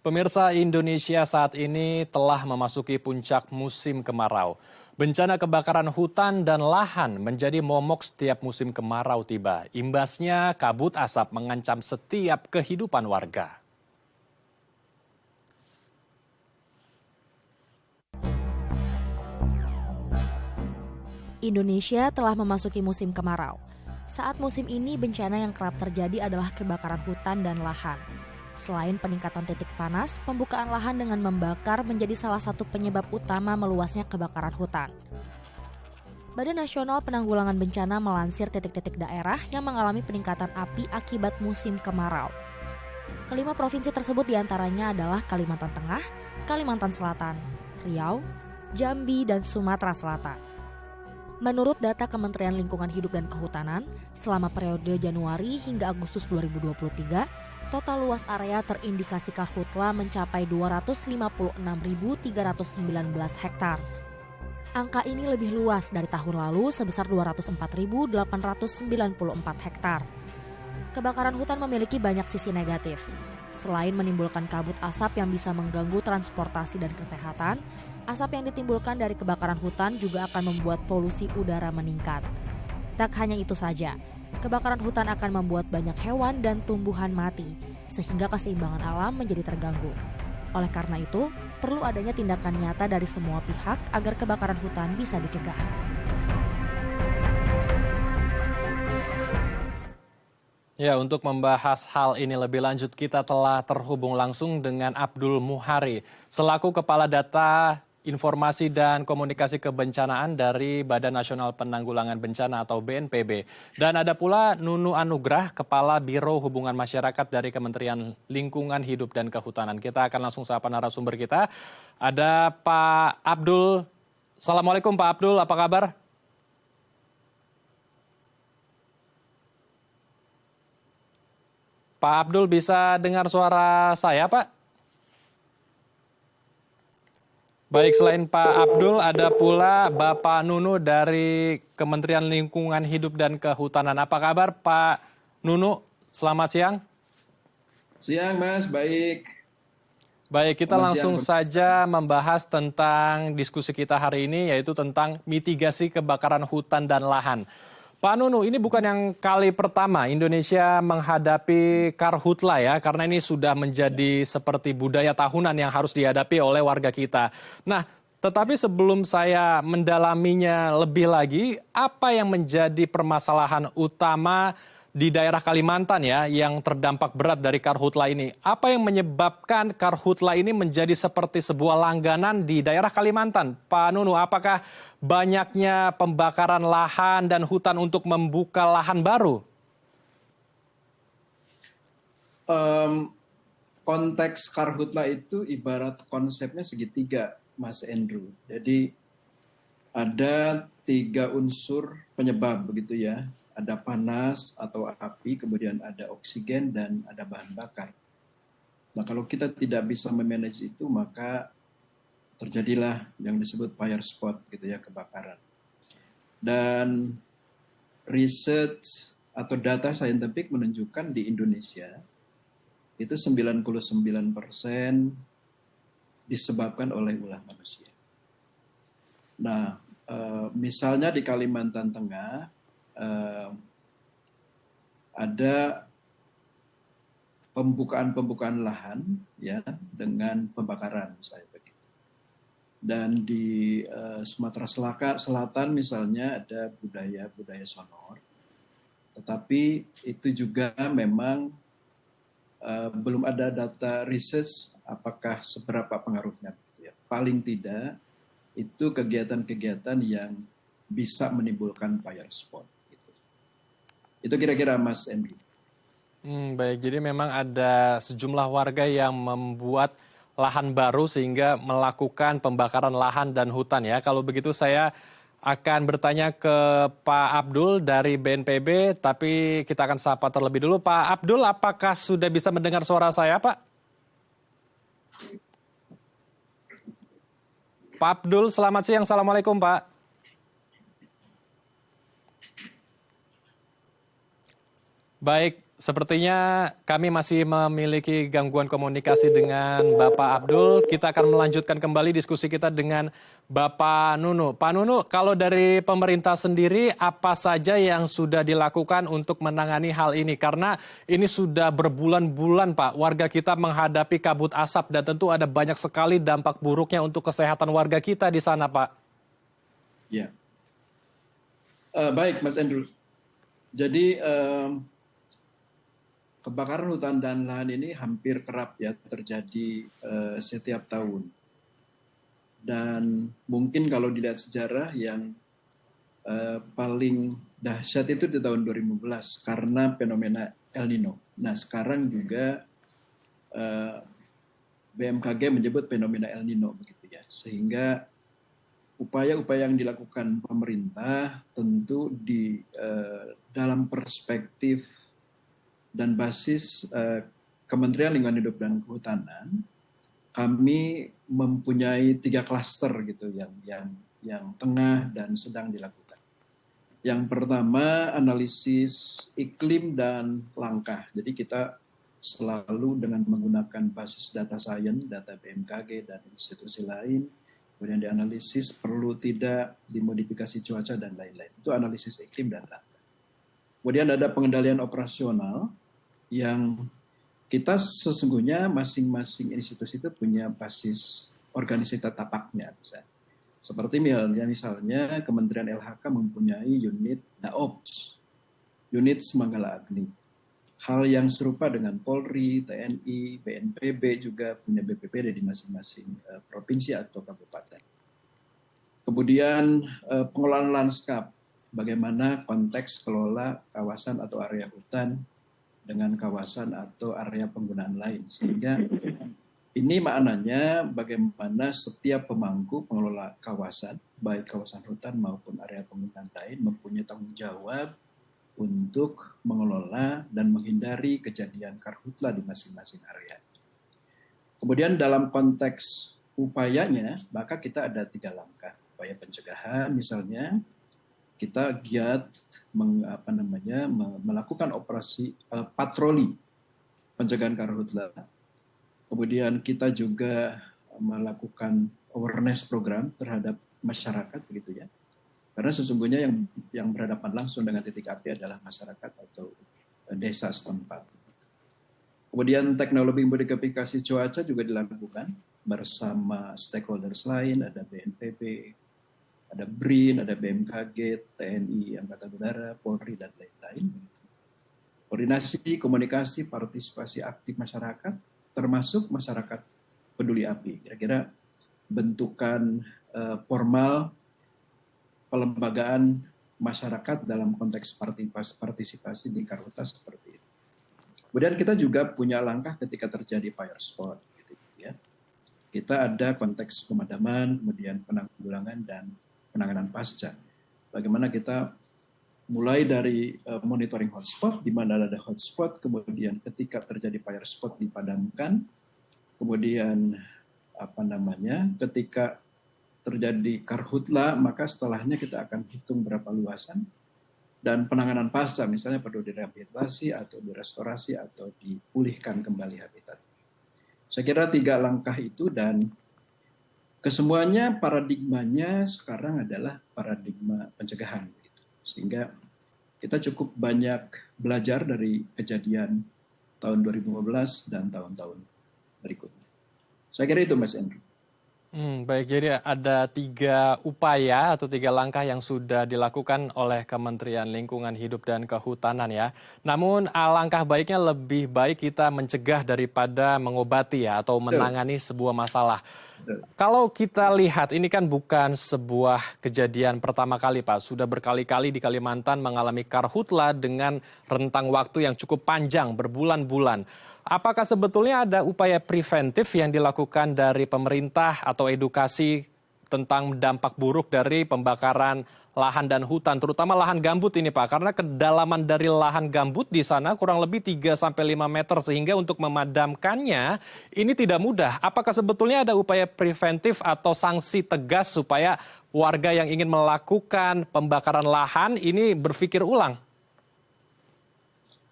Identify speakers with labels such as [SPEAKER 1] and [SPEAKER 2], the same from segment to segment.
[SPEAKER 1] Pemirsa, Indonesia saat ini telah memasuki puncak musim kemarau. Bencana kebakaran hutan dan lahan menjadi momok setiap musim kemarau tiba. Imbasnya, kabut asap mengancam setiap kehidupan warga.
[SPEAKER 2] Indonesia telah memasuki musim kemarau. Saat musim ini, bencana yang kerap terjadi adalah kebakaran hutan dan lahan. Selain peningkatan titik panas, pembukaan lahan dengan membakar menjadi salah satu penyebab utama meluasnya kebakaran hutan. Badan Nasional Penanggulangan Bencana melansir titik-titik daerah yang mengalami peningkatan api akibat musim kemarau. Kelima provinsi tersebut diantaranya adalah Kalimantan Tengah, Kalimantan Selatan, Riau, Jambi, dan Sumatera Selatan. Menurut data Kementerian Lingkungan Hidup dan Kehutanan, selama periode Januari hingga Agustus 2023, total luas area terindikasi karhutla mencapai 256.319 hektar. Angka ini lebih luas dari tahun lalu sebesar 204.894 hektar. Kebakaran hutan memiliki banyak sisi negatif. Selain menimbulkan kabut asap yang bisa mengganggu transportasi dan kesehatan, asap yang ditimbulkan dari kebakaran hutan juga akan membuat polusi udara meningkat. Tak hanya itu saja, kebakaran hutan akan membuat banyak hewan dan tumbuhan mati, sehingga keseimbangan alam menjadi terganggu. Oleh karena itu, perlu adanya tindakan nyata dari semua pihak agar kebakaran hutan bisa dicegah.
[SPEAKER 1] Ya, untuk membahas hal ini lebih lanjut, kita telah terhubung langsung dengan Abdul Muhari, selaku Kepala Data Informasi dan Komunikasi Kebencanaan dari Badan Nasional Penanggulangan Bencana atau BNPB. Dan ada pula Nunu Anugrah, Kepala Biro Hubungan Masyarakat dari Kementerian Lingkungan Hidup dan Kehutanan. Kita akan langsung sapa narasumber kita. Ada Pak Abdul. Assalamualaikum Pak Abdul, apa kabar? Pak Abdul, bisa dengar suara saya, Pak? Baik, selain Pak Abdul, ada pula Bapak Nunu dari Kementerian Lingkungan Hidup dan Kehutanan. Apa kabar, Pak Nunu? Selamat siang.
[SPEAKER 3] Siang, Mas. Baik.
[SPEAKER 1] Baik, kita
[SPEAKER 3] Selamat
[SPEAKER 1] langsung
[SPEAKER 3] siang,
[SPEAKER 1] saja membahas tentang diskusi kita hari ini, yaitu tentang mitigasi kebakaran hutan dan lahan. Pak Nunu, ini bukan yang kali pertama Indonesia menghadapi karhutla ya, karena ini sudah menjadi seperti budaya tahunan yang harus dihadapi oleh warga kita. Nah, tetapi sebelum saya mendalaminya lebih lagi, apa yang menjadi permasalahan utama di daerah Kalimantan ya yang terdampak berat dari karhutla ini? Apa yang menyebabkan karhutla ini menjadi seperti sebuah langganan di daerah Kalimantan? Pak Nunu, apakah banyaknya pembakaran lahan dan hutan untuk membuka lahan baru?
[SPEAKER 3] Konteks karhutla itu ibarat konsepnya segitiga, Mas Andrew. Jadi ada 3 unsur penyebab begitu ya. Ada panas atau api, kemudian ada oksigen dan ada bahan bakar. Nah, kalau kita tidak bisa memanage itu, maka terjadilah yang disebut fire spot gitu ya, kebakaran. Dan riset atau data saintifik menunjukkan di Indonesia itu 99% disebabkan oleh ulah manusia. Nah, misalnya di Kalimantan Tengah ada pembukaan lahan ya dengan pembakaran misalnya begitu. Dan di Sumatera Selatan misalnya ada budaya sonor. Tetapi itu juga memang belum ada data research apakah seberapa pengaruhnya. Ya. Paling tidak itu kegiatan-kegiatan yang bisa menimbulkan fire spot. Gitu. Itu kira-kira Mas Emri.
[SPEAKER 1] Baik, jadi memang ada sejumlah warga yang membuat lahan baru sehingga melakukan pembakaran lahan dan hutan ya. Kalau begitu saya akan bertanya ke Pak Abdul dari BNPB, tapi kita akan sapa terlebih dulu. Pak Abdul, apakah sudah bisa mendengar suara saya, Pak? Pak Abdul, selamat siang. Assalamualaikum, Pak. Baik, Sepertinya kami masih memiliki gangguan komunikasi dengan Bapak Abdul. Kita akan melanjutkan kembali diskusi kita dengan Bapak Nunu. Pak Nunu, kalau dari pemerintah sendiri apa saja yang sudah dilakukan untuk menangani hal ini? Karena ini sudah berbulan-bulan Pak, warga kita menghadapi kabut asap dan tentu ada banyak sekali dampak buruknya untuk kesehatan warga kita di sana Pak.
[SPEAKER 3] Ya, baik Mas Andrew. Jadi kebakaran hutan dan lahan ini hampir kerap ya terjadi setiap tahun. Dan mungkin kalau dilihat sejarah yang paling dahsyat itu di tahun 2015 karena fenomena El Nino. Nah sekarang juga BMKG menyebut fenomena El Nino begitu ya. Sehingga upaya-upaya yang dilakukan pemerintah tentu di dalam perspektif dan basis Kementerian Lingkungan Hidup dan Kehutanan, kami mempunyai 3 klaster gitu yang tengah dan sedang dilakukan. Yang pertama analisis iklim dan langkah. Jadi kita selalu dengan menggunakan basis data science, data BMKG dan institusi lain, kemudian dianalisis perlu tidak dimodifikasi cuaca dan lain-lain. Itu analisis iklim dan langkah. Kemudian ada pengendalian operasional yang kita sesungguhnya masing-masing institusi itu punya basis organisasi tapaknya. Seperti misalnya Kementerian LHK mempunyai unit DAOPS, unit Semanggala Agni. Hal yang serupa dengan Polri, TNI, BNPB juga punya BPPD di masing-masing provinsi atau kabupaten. Kemudian pengelolaan lanskap. Bagaimana konteks kelola kawasan atau area hutan dengan kawasan atau area penggunaan lain. Sehingga ini maknanya bagaimana setiap pemangku pengelola kawasan, baik kawasan hutan maupun area penggunaan lain, mempunyai tanggung jawab untuk mengelola dan menghindari kejadian karhutla di masing-masing area. Kemudian dalam konteks upayanya, maka kita ada 3 langkah. Upaya pencegahan misalnya, kita giat melakukan operasi patroli pencegahan karhutla. Kemudian kita juga melakukan awareness program terhadap masyarakat begitu ya. Karena sesungguhnya yang berhadapan langsung dengan titik api adalah masyarakat atau desa setempat. Kemudian teknologi modifikasi cuaca juga dilakukan bersama stakeholders lain, ada BNPB, ada BRIN, ada BMKG, TNI, Angkatan Udara, Polri, dan lain-lain. Koordinasi, komunikasi, partisipasi aktif masyarakat, termasuk masyarakat peduli api. Kira-kira bentukan formal pelembagaan masyarakat dalam konteks partisipasi di karhutla seperti itu. Kemudian kita juga punya langkah ketika terjadi fire spot. Gitu, ya. Kita ada konteks pemadaman, kemudian penanggulangan, dan penanganan pasca. Bagaimana kita mulai dari monitoring hotspot, di mana ada hotspot, kemudian ketika terjadi fire spot dipadamkan, kemudian ketika terjadi karhutla, maka setelahnya kita akan hitung berapa luasan, dan penanganan pasca, misalnya perlu direhabilitasi atau direstorasi atau dipulihkan kembali habitat. Saya kira 3 langkah itu, dan kesemuanya paradigmanya sekarang adalah paradigma pencegahan. Sehingga kita cukup banyak belajar dari kejadian tahun 2015 dan tahun-tahun berikutnya. Saya kira itu Mas Andrew.
[SPEAKER 1] Baik, jadi ada 3 upaya atau 3 langkah yang sudah dilakukan oleh Kementerian Lingkungan Hidup dan Kehutanan ya. Namun alangkah baiknya lebih baik kita mencegah daripada mengobati ya atau menangani sebuah masalah. Kalau kita lihat ini kan bukan sebuah kejadian pertama kali Pak. Sudah berkali-kali di Kalimantan mengalami karhutla dengan rentang waktu yang cukup panjang, berbulan-bulan. Apakah sebetulnya ada upaya preventif yang dilakukan dari pemerintah atau edukasi tentang dampak buruk dari pembakaran lahan dan hutan, terutama lahan gambut ini Pak? Karena kedalaman dari lahan gambut di sana kurang lebih 3-5 meter, sehingga untuk memadamkannya ini tidak mudah. Apakah sebetulnya ada upaya preventif atau sanksi tegas supaya warga yang ingin melakukan pembakaran lahan ini berpikir ulang?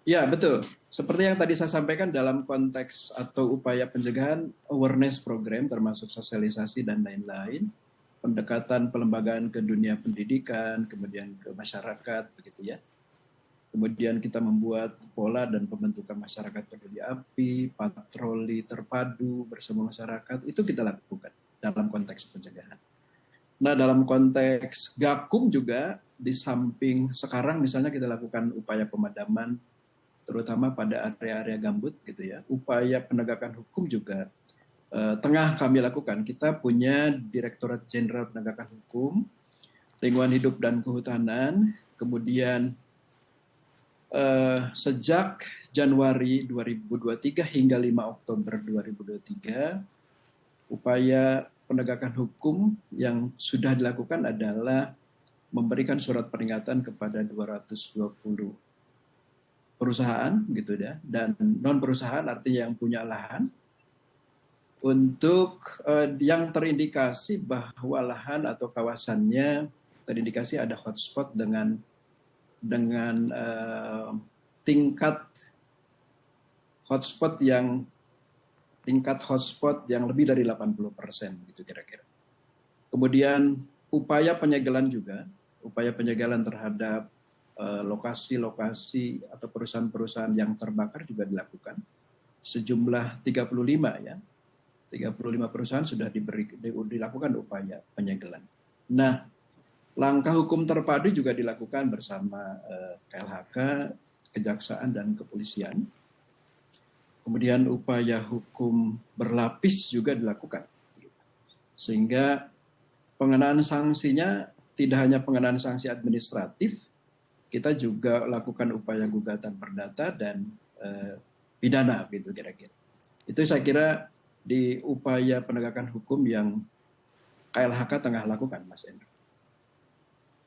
[SPEAKER 3] Ya, betul. Seperti yang tadi saya sampaikan dalam konteks atau upaya pencegahan, awareness program termasuk sosialisasi dan lain-lain, pendekatan pelembagaan ke dunia pendidikan, kemudian ke masyarakat, begitu ya. Kemudian kita membuat pola dan pembentukan masyarakat peduli api, patroli terpadu bersama masyarakat, itu kita lakukan dalam konteks pencegahan. Nah, dalam konteks Gakum juga, di samping sekarang misalnya kita lakukan upaya pemadaman, terutama pada area-area gambut gitu ya. Upaya penegakan hukum juga tengah kami lakukan. Kita punya Direktorat Jenderal Penegakan Hukum, Lingkungan Hidup dan Kehutanan, kemudian sejak Januari 2023 hingga 5 Oktober 2023, upaya penegakan hukum yang sudah dilakukan adalah memberikan surat peringatan kepada 220 perusahaan gitu ya, dan non perusahaan artinya yang punya lahan, untuk yang terindikasi bahwa lahan atau kawasannya terindikasi ada hotspot dengan tingkat hotspot yang lebih dari 80% gitu kira-kira. Kemudian upaya penyegelan terhadap lokasi-lokasi atau perusahaan-perusahaan yang terbakar juga dilakukan. Sejumlah 35 ya. 35 perusahaan sudah dilakukan upaya penyegelan. Nah, langkah hukum terpadu juga dilakukan bersama KLHK, Kejaksaan dan Kepolisian. Kemudian upaya hukum berlapis juga dilakukan. Sehingga pengenaan sanksinya tidak hanya pengenaan sanksi administratif, kita juga lakukan upaya gugatan perdata dan pidana gitu kira-kira. Itu saya kira di upaya penegakan hukum yang KLHK tengah lakukan, Mas Endro.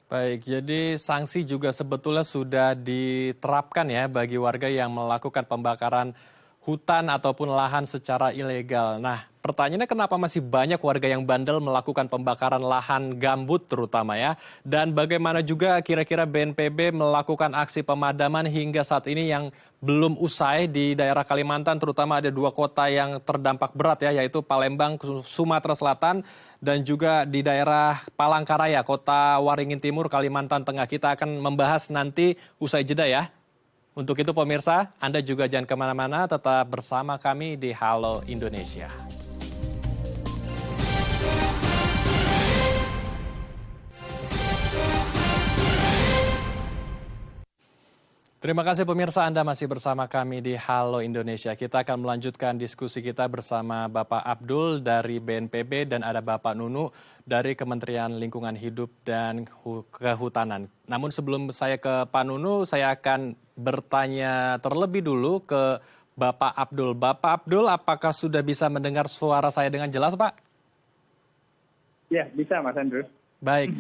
[SPEAKER 1] Baik, jadi sanksi juga sebetulnya sudah diterapkan ya bagi warga yang melakukan pembakaran hutan ataupun lahan secara ilegal. Nah, pertanyaannya kenapa masih banyak warga yang bandel melakukan pembakaran lahan gambut terutama ya? Dan bagaimana juga kira-kira BNPB melakukan aksi pemadaman hingga saat ini yang belum usai di daerah Kalimantan, terutama ada 2 kota yang terdampak berat ya, yaitu Palembang, Sumatera Selatan, dan juga di daerah Palangkaraya, Kota Waringin Timur, Kalimantan Tengah. Kita akan membahas nanti usai jeda ya. Untuk itu pemirsa, Anda juga jangan kemana-mana, tetap bersama kami di Halo Indonesia. Terima kasih pemirsa, Anda masih bersama kami di Halo Indonesia. Kita akan melanjutkan diskusi kita bersama Bapak Abdul dari BNPB dan ada Bapak Nunu dari Kementerian Lingkungan Hidup dan Kehutanan. Namun sebelum saya ke Pak Nunu, saya akan bertanya terlebih dulu ke Bapak Abdul. Bapak Abdul, apakah sudah bisa mendengar suara saya dengan jelas, Pak?
[SPEAKER 4] Ya, bisa Mas Andrew.
[SPEAKER 1] Baik.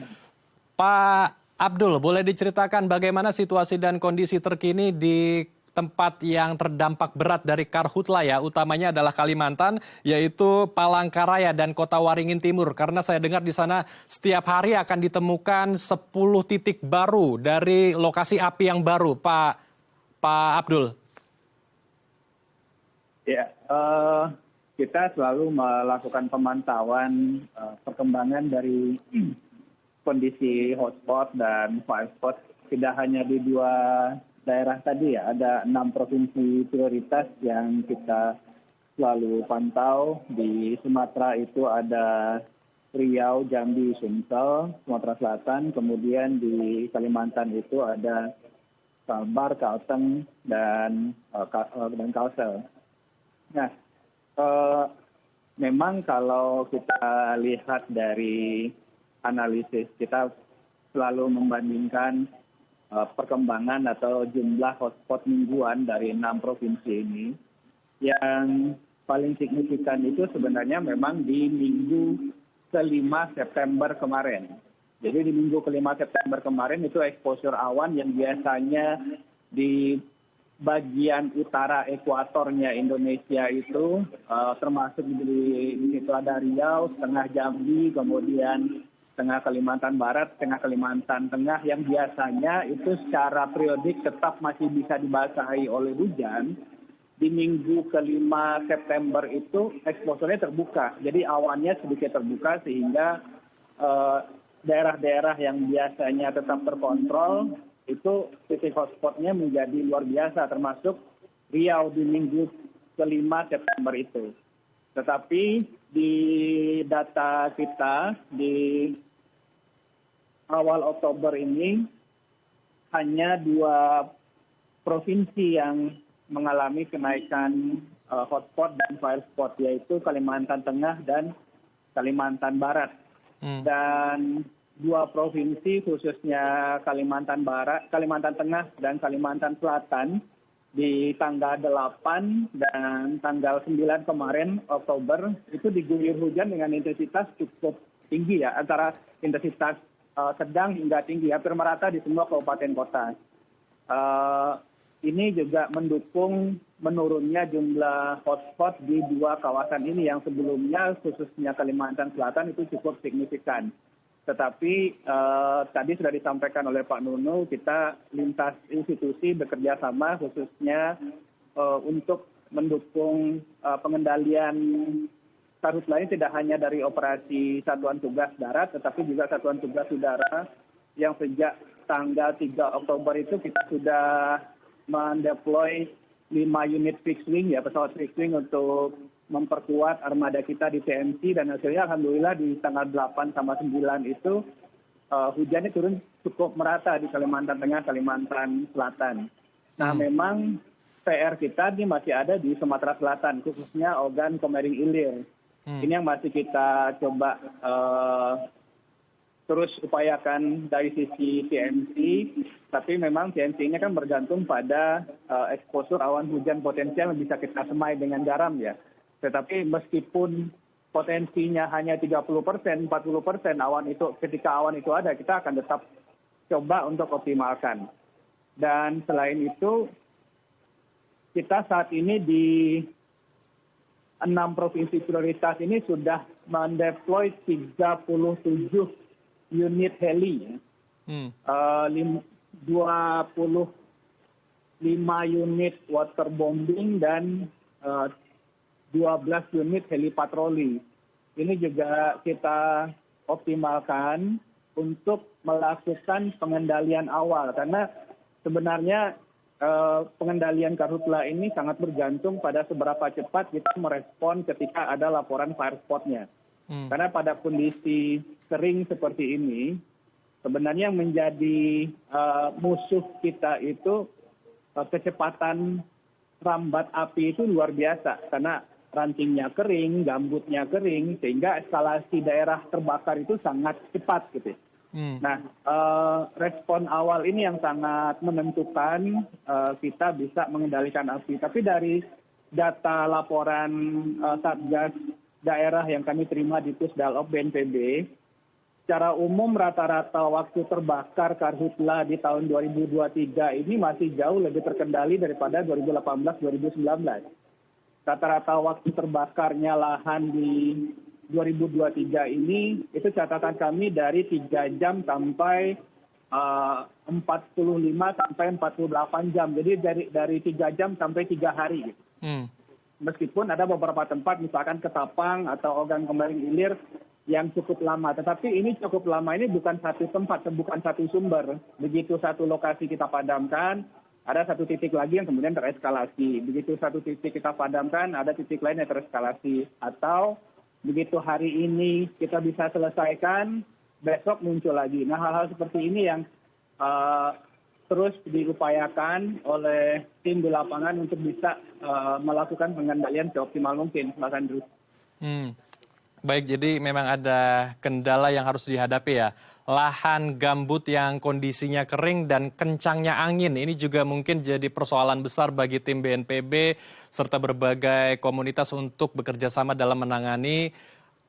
[SPEAKER 1] Pak Abdul, boleh diceritakan bagaimana situasi dan kondisi terkini di tempat yang terdampak berat dari karhutla ya, utamanya adalah Kalimantan, yaitu Palangkaraya dan Kota Waringin Timur. Karena saya dengar di sana setiap hari akan ditemukan 10 titik baru dari lokasi api yang baru, Pak Abdul.
[SPEAKER 4] Ya, kita selalu melakukan pemantauan perkembangan dari kondisi hotspot dan firespot, tidak hanya di 2 daerah tadi ya, ada 6 provinsi prioritas yang kita selalu pantau. Di Sumatera itu ada Riau, Jambi, Sumsel, Sumatera Selatan, kemudian di Kalimantan itu ada Kalbar, Kalteng, dan Kalsel. Nah, memang kalau kita lihat dari analisis, kita selalu membandingkan perkembangan atau jumlah hotspot mingguan dari 6 provinsi ini. Yang paling signifikan itu sebenarnya memang di minggu ke-5 September kemarin. Jadi di minggu ke-5 September kemarin itu exposure awan yang biasanya di bagian utara ekuatornya Indonesia itu termasuk di situ ada Riau, setengah Jambi, kemudian Tengah Kalimantan Barat, Tengah Kalimantan Tengah yang biasanya itu secara periodik tetap masih bisa dibasahi oleh hujan. Di minggu ke-5 September itu eksposurnya terbuka. Jadi awannya sedikit terbuka sehingga daerah-daerah yang biasanya tetap terkontrol itu titik hotspotnya menjadi luar biasa, termasuk Riau di minggu ke-5 September itu. Tetapi di data kita di awal Oktober ini hanya 2 provinsi yang mengalami kenaikan hotspot dan fire spot, yaitu Kalimantan Tengah dan Kalimantan Barat. Dan 2 provinsi khususnya Kalimantan Barat, Kalimantan Tengah dan Kalimantan Selatan di tanggal 8 dan tanggal 9 kemarin Oktober itu diguyur hujan dengan intensitas cukup tinggi ya, antara intensitas sedang hingga tinggi, hampir merata di semua kabupaten kota. Ini juga mendukung menurunnya jumlah hotspot di 2 kawasan ini yang sebelumnya khususnya Kalimantan Selatan itu cukup signifikan. Tetapi tadi sudah disampaikan oleh Pak Nunu, kita lintas institusi bekerja sama khususnya untuk mendukung pengendalian karhutla ini tidak hanya dari operasi Satuan Tugas Darat, tetapi juga Satuan Tugas Udara yang sejak tanggal 3 Oktober itu kita sudah mendeploy 5 unit fixed wing, ya, pesawat fixed wing untuk memperkuat armada kita di TMC, dan hasilnya alhamdulillah di tanggal 8 sama 9 itu hujannya turun cukup merata di Kalimantan Tengah, Kalimantan Selatan. Nah, memang PR kita ini masih ada di Sumatera Selatan, khususnya Ogan Komering Ilir. Ini yang masih kita coba terus upayakan dari sisi TMC, tapi memang TMC ini kan bergantung pada eksposur awan hujan potensial yang bisa kita semai dengan garam ya. Tetapi meskipun potensinya hanya 30%, 40% ketika awan itu ada, kita akan tetap coba untuk optimalkan. Dan selain itu, kita saat ini di 6 provinsi prioritas ini sudah mendeploy 37 unit heli, 25 unit waterbombing dan 12 unit heli patroli. Ini juga kita optimalkan untuk melakukan pengendalian awal, karena sebenarnya pengendalian karhutla ini sangat bergantung pada seberapa cepat kita merespon ketika ada laporan fire spot-nya. Karena pada kondisi kering seperti ini, sebenarnya yang menjadi musuh kita itu kecepatan rambat api itu luar biasa, karena rantingnya kering, gambutnya kering, sehingga eskalasi daerah terbakar itu sangat cepat gitu. Nah, respon awal ini yang sangat menentukan kita bisa mengendalikan api. Tapi dari data laporan Satgas daerah yang kami terima di Pusdalop BNPB, secara umum rata-rata waktu terbakar karhutla di tahun 2023 ini masih jauh lebih terkendali daripada 2018-2019. Rata-rata waktu terbakarnya lahan di 2023 ini itu catatan kami dari 3 jam sampai 45 sampai 48 jam. Jadi dari 3 jam sampai 3 hari. Meskipun ada beberapa tempat misalkan Ketapang atau Ogan Komering Ilir yang cukup lama. Tetapi ini cukup lama ini bukan satu tempat, bukan satu sumber. Begitu satu lokasi kita padamkan, ada satu titik lagi yang kemudian tereskalasi. Begitu satu titik kita padamkan, ada titik lain yang tereskalasi. Atau begitu hari ini kita bisa selesaikan, besok muncul lagi. Nah, hal-hal seperti ini yang terus diupayakan oleh tim di lapangan untuk bisa melakukan pengendalian seoptimal mungkin, Mas Andrew.
[SPEAKER 1] Baik, jadi memang ada kendala yang harus dihadapi ya. Lahan gambut yang kondisinya kering dan kencangnya angin. Ini juga mungkin jadi persoalan besar bagi tim BNPB serta berbagai komunitas untuk bekerja sama dalam menangani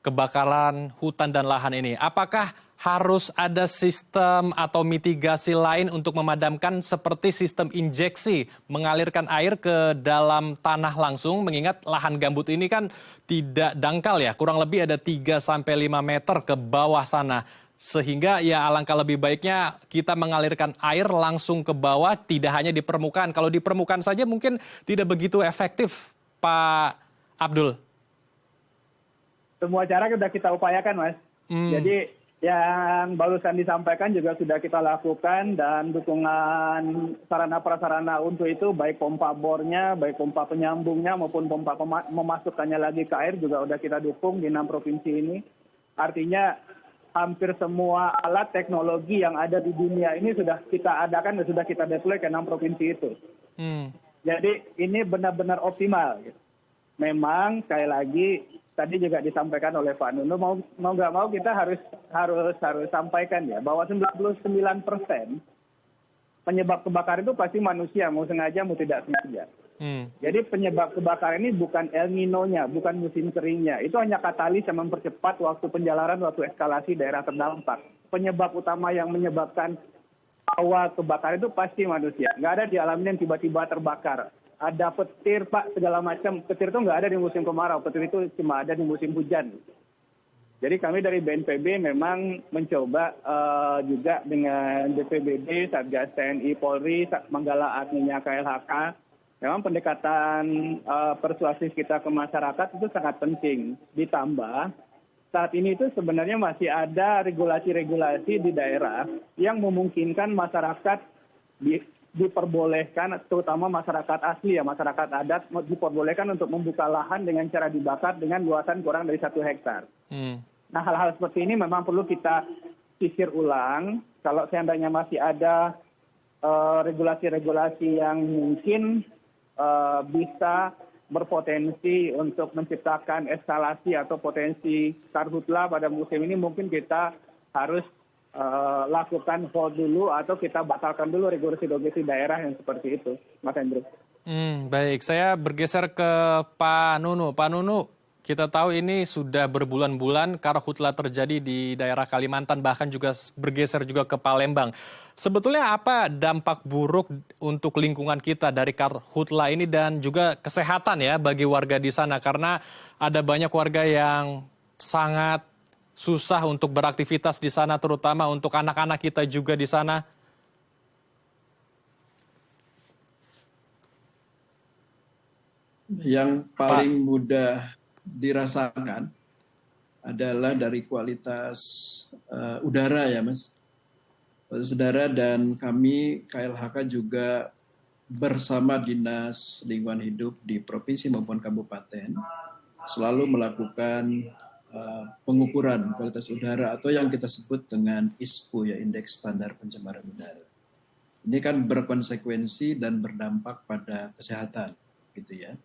[SPEAKER 1] kebakaran hutan dan lahan ini. Apakah harus ada sistem atau mitigasi lain untuk memadamkan seperti sistem injeksi, mengalirkan air ke dalam tanah langsung, mengingat lahan gambut ini kan tidak dangkal ya, kurang lebih ada 3-5 meter ke bawah sana. Sehingga ya alangkah lebih baiknya kita mengalirkan air langsung ke bawah, tidak hanya di permukaan. Kalau di permukaan saja mungkin tidak begitu efektif, Pak Abdul.
[SPEAKER 4] Semua cara sudah kita upayakan, Mas. Jadi yang barusan disampaikan juga sudah kita lakukan, dan dukungan sarana prasarana untuk itu, baik pompa bornya, baik pompa penyambungnya maupun pompa memasukkannya lagi ke air juga sudah kita dukung di 6 provinsi ini. Artinya hampir semua alat teknologi yang ada di dunia ini sudah kita adakan dan sudah kita deploy ke 6 provinsi itu. Jadi ini benar-benar optimal. Memang sekali lagi tadi juga disampaikan oleh Pak Nunu, mau nggak mau kita harus sampaikan ya bahwa 99% penyebab kebakaran itu pasti manusia, mau sengaja mau tidak sengaja. Jadi penyebab kebakaran ini bukan El Nino-nya, bukan musim keringnya. Itu hanya katalis yang mempercepat waktu penjalaran, waktu eskalasi daerah terdampak. Penyebab utama yang menyebabkan awal kebakaran itu pasti manusia. Nggak ada di alam ini yang tiba-tiba terbakar. Ada petir, Pak, segala macam. Petir itu nggak ada di musim kemarau. Petir itu cuma ada di musim hujan. Jadi kami dari BNPB memang mencoba juga dengan BPBD, Satgas TNI, Polri, Manggala Agninya, KLHK. Memang pendekatan persuasif kita ke masyarakat itu sangat penting. Ditambah, saat ini itu sebenarnya masih ada regulasi-regulasi di daerah yang memungkinkan masyarakat diperbolehkan, terutama masyarakat asli ya, masyarakat adat diperbolehkan untuk membuka lahan dengan cara dibakar dengan luasan kurang dari 1 hektar. Nah, hal-hal seperti ini memang perlu kita sisir ulang. Kalau seandainya masih ada regulasi-regulasi yang mungkin bisa berpotensi untuk menciptakan eskalasi atau potensi karhutla pada musim ini, mungkin kita harus lakukan hold dulu atau kita batalkan dulu regulasi-regulasi daerah yang seperti itu, Mas Andrew.
[SPEAKER 1] Baik, saya bergeser ke Pak Nunu. Pak Nunu, kita tahu ini sudah berbulan-bulan karhutla terjadi di daerah Kalimantan, bahkan juga bergeser juga ke Palembang. Sebetulnya apa dampak buruk untuk lingkungan kita dari karhutla ini dan juga kesehatan ya bagi warga di sana? Karena ada banyak warga yang sangat susah untuk beraktivitas di sana, terutama untuk anak-anak kita juga di sana.
[SPEAKER 3] Yang paling mudah dirasakan adalah dari kualitas udara ya, Mas. Saudara, dan kami KLHK juga bersama Dinas Lingkungan Hidup di provinsi maupun kabupaten selalu melakukan pengukuran kualitas udara atau yang kita sebut dengan ISPU ya, Indeks Standar Pencemaran Udara. Ini kan berkonsekuensi dan berdampak pada kesehatan, gitu ya.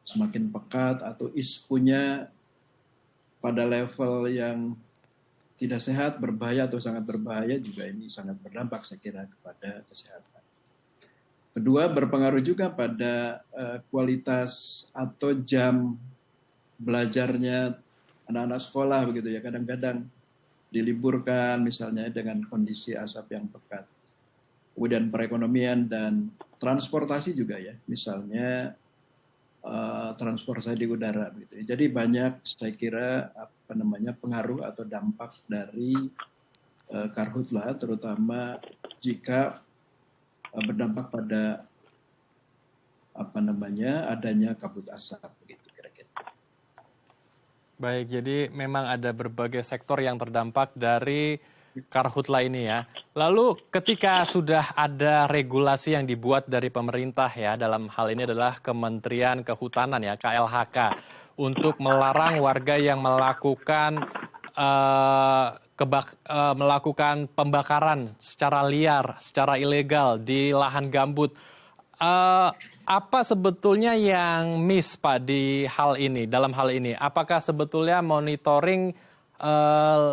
[SPEAKER 3] Semakin pekat atau ISPU-nya pada level yang tidak sehat, berbahaya atau sangat berbahaya, juga ini sangat berdampak saya kira kepada kesehatan. Kedua, berpengaruh juga pada kualitas atau jam belajarnya anak-anak sekolah begitu ya, kadang-kadang diliburkan misalnya dengan kondisi asap yang pekat. Kemudian perekonomian dan transportasi juga ya, misalnya transportasi di udara gitu. Jadi banyak saya kira pengaruh atau dampak dari karhutla, terutama jika berdampak pada adanya kabut asap begitu kira-kira.
[SPEAKER 1] Baik, jadi memang ada berbagai sektor yang terdampak dari karhutla ini ya. Lalu ketika sudah ada regulasi yang dibuat dari pemerintah ya, dalam hal ini adalah Kementerian Kehutanan ya, KLHK, untuk melarang warga yang melakukan melakukan pembakaran secara liar, secara ilegal di lahan gambut. Apa sebetulnya yang miss Pak di hal ini, dalam hal ini? Apakah sebetulnya monitoring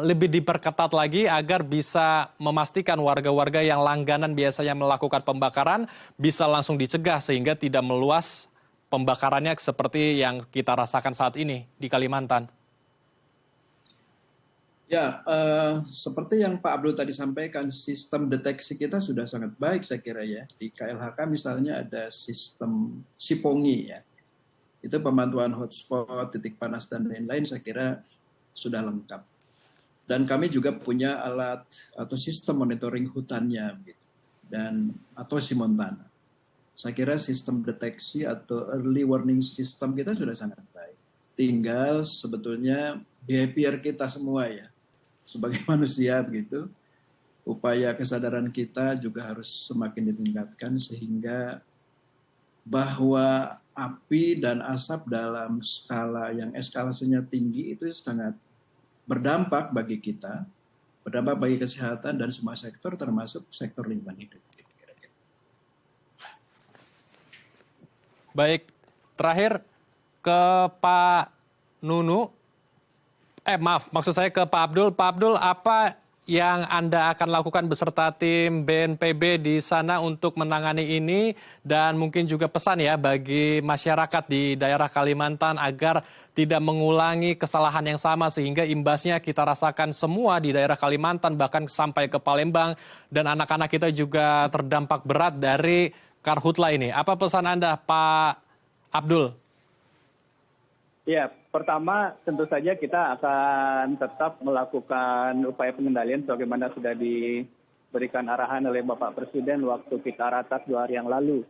[SPEAKER 1] lebih diperketat lagi agar bisa memastikan warga-warga yang langganan biasanya melakukan pembakaran bisa langsung dicegah sehingga tidak meluas pembakarannya seperti yang kita rasakan saat ini di Kalimantan?
[SPEAKER 3] Ya, seperti yang Pak Abdul tadi sampaikan, sistem deteksi kita sudah sangat baik saya kira ya. Di KLHK misalnya ada sistem Sipongi ya. Itu pemantauan hotspot, titik panas dan lain-lain saya kira sudah lengkap. Dan kami juga punya alat atau sistem monitoring hutannya, gitu. Atau Simontana. Saya kira sistem deteksi atau early warning system kita sudah sangat baik. Tinggal sebetulnya behavior kita semua ya, sebagai manusia begitu. Upaya kesadaran kita juga harus semakin ditingkatkan sehingga bahwa api dan asap dalam skala yang eskalasinya tinggi itu sangat berdampak bagi kita, berdampak bagi kesehatan dan semua sektor termasuk sektor lingkungan hidup.
[SPEAKER 1] Baik, terakhir ke Pak Nunu. Maksud saya ke Pak Abdul. Pak Abdul, apa yang Anda akan lakukan beserta tim BNPB di sana untuk menangani ini, dan mungkin juga pesan ya bagi masyarakat di daerah Kalimantan agar tidak mengulangi kesalahan yang sama sehingga imbasnya kita rasakan semua di daerah Kalimantan bahkan sampai ke Palembang, dan anak-anak kita juga terdampak berat dari karhutla ini. Apa pesan Anda, Pak Abdul?
[SPEAKER 4] Ya, pertama tentu saja kita akan tetap melakukan upaya pengendalian sebagaimana sudah diberikan arahan oleh Bapak Presiden waktu kita ratas 2 hari yang lalu.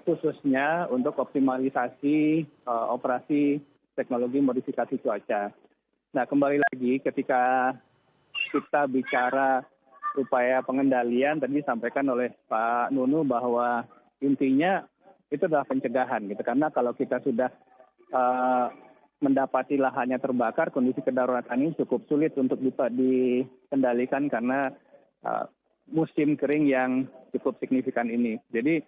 [SPEAKER 4] Khususnya untuk optimalisasi operasi teknologi modifikasi cuaca. Nah, kembali lagi ketika kita bicara upaya pengendalian, tadi disampaikan oleh Pak Nunu bahwa intinya itu adalah pencegahan gitu. Karena kalau kita sudah mendapati lahannya terbakar, kondisi kedaruratan ini cukup sulit untuk dikendalikan karena musim kering yang cukup signifikan ini. Jadi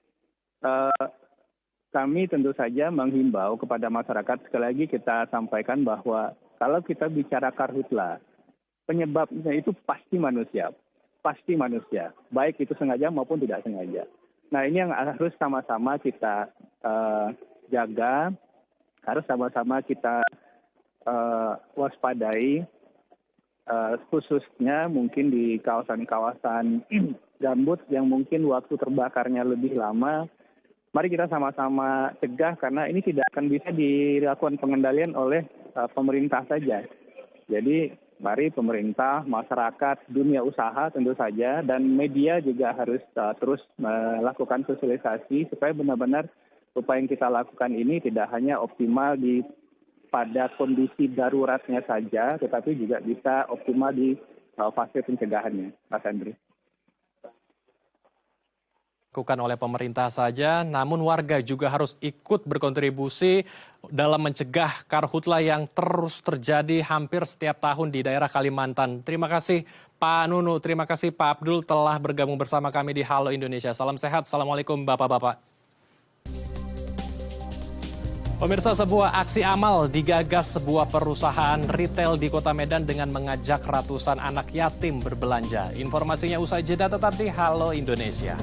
[SPEAKER 4] kami tentu saja menghimbau kepada masyarakat, sekali lagi kita sampaikan bahwa kalau kita bicara karhutla, penyebabnya itu pasti manusia, baik itu sengaja maupun tidak sengaja. Nah, ini yang harus sama-sama kita jaga, harus sama-sama kita waspadai, khususnya mungkin di kawasan-kawasan gambut yang mungkin waktu terbakarnya lebih lama. Mari kita sama-sama cegah karena ini tidak akan bisa dilakukan pengendalian oleh pemerintah saja. Jadi mari pemerintah, masyarakat, dunia usaha tentu saja, dan media juga harus terus melakukan sosialisasi supaya benar-benar upaya yang kita lakukan ini tidak hanya optimal pada kondisi daruratnya saja, tetapi juga bisa optimal di fase pencegahannya, Mas Andri.
[SPEAKER 1] Dilakukan oleh pemerintah saja, namun warga juga harus ikut berkontribusi dalam mencegah karhutla yang terus terjadi hampir setiap tahun di daerah Kalimantan. Terima kasih Pak Nunu, terima kasih Pak Abdul telah bergabung bersama kami di Halo Indonesia. Salam sehat, Assalamualaikum Bapak-Bapak. Pemirsa, sebuah aksi amal digagas sebuah perusahaan retail di Kota Medan dengan mengajak ratusan anak yatim berbelanja. Informasinya usai jeda, tetap di Halo Indonesia.